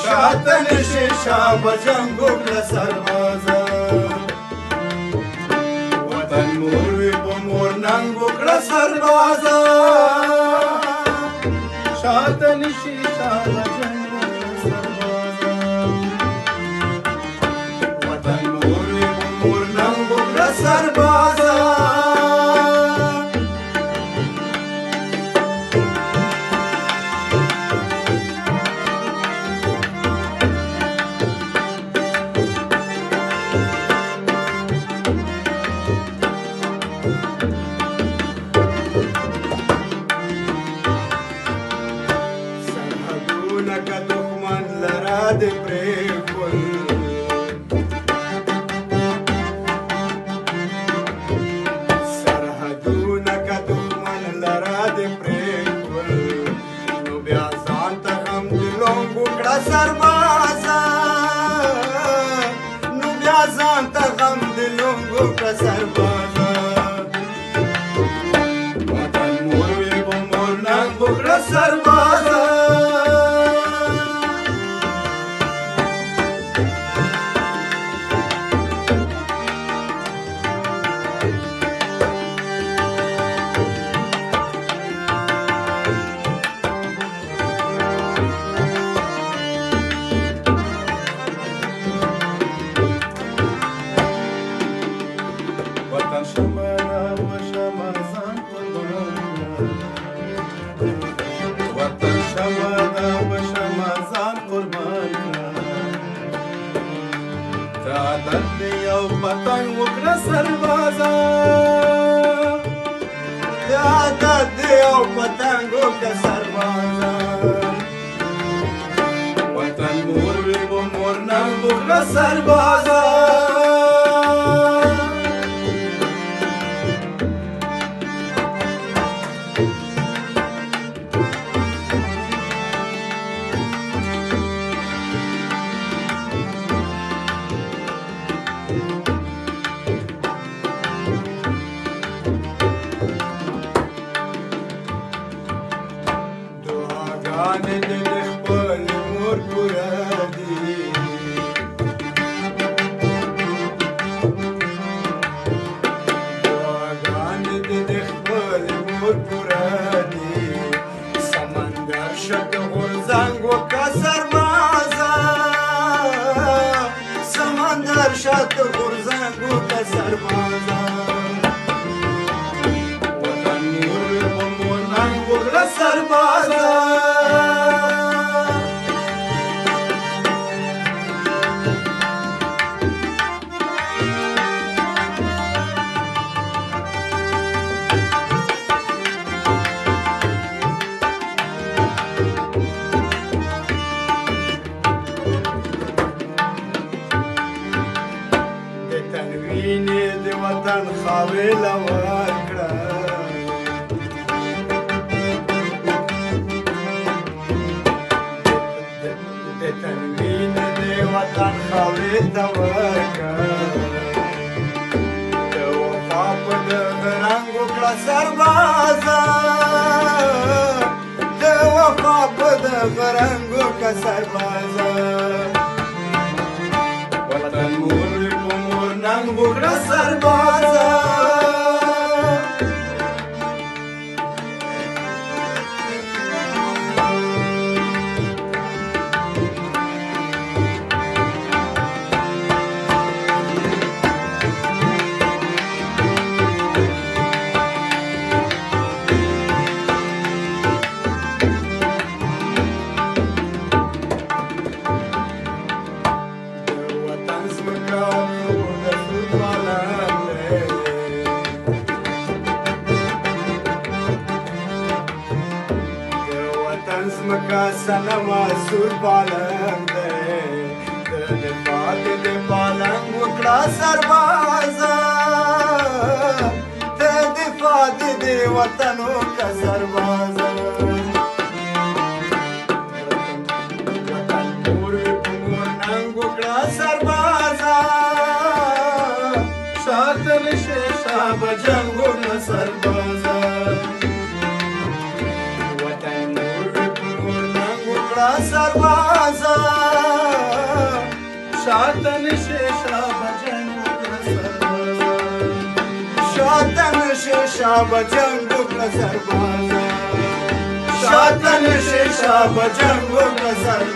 شاتن شیشا بجنگو کړه سربازه وطن مور وی په مور ننګو کړه سربازه شاتن شیشا بجنگو کړه سربازه وطن مور وی په مور ننګو کړه سربازه د پرېښول سرحدونه که دښمن لره د پرېښول نو بیا ځان ته غم د لونګو کړه سربازه نو بیا ځان ته غم د لونګو کړه سربازه وطن مور وي په مور ننګو کړه سربازه وطن شمالا و شمازان قربان تا عادت دی یو پتنګ وکړه سربازه تا عادت دی یو پتنګ وکړه سربازه وطن مور وي و مور ننګ وکړه سربازه دعاګانې دې د خپل مور پوره دي دعاګانې دې د خپل مور پوره دي سمندر شت غورځنګ وکړه سربازه سمندر شت غورځنګ وکړه سربازه وطن مور په مور ننګ وکړه سربازه وینې د وطن خاورې له ورکړه د تن وینې د وطن خاورې ته ورکړه د وفا په دغه رنګ وکړه سربازه د وفا په دغه رنګ وکړه سربازه وطن مور وي په مور ننګ وکړه سربازه زمکا سنما سور پالنګ دی د پاتې د پالنګ وکړه سربازه د پاتې د وطن وکړه سربازه وطن مور وي په مور ننګ وکړه سربازه شاتن شیشا بجنګونه سربازه سربازا शातन शेषा भजन सर्वांचा शातन शेषा भजन सर्वांचा शातन शेषा भजन सर्वांचा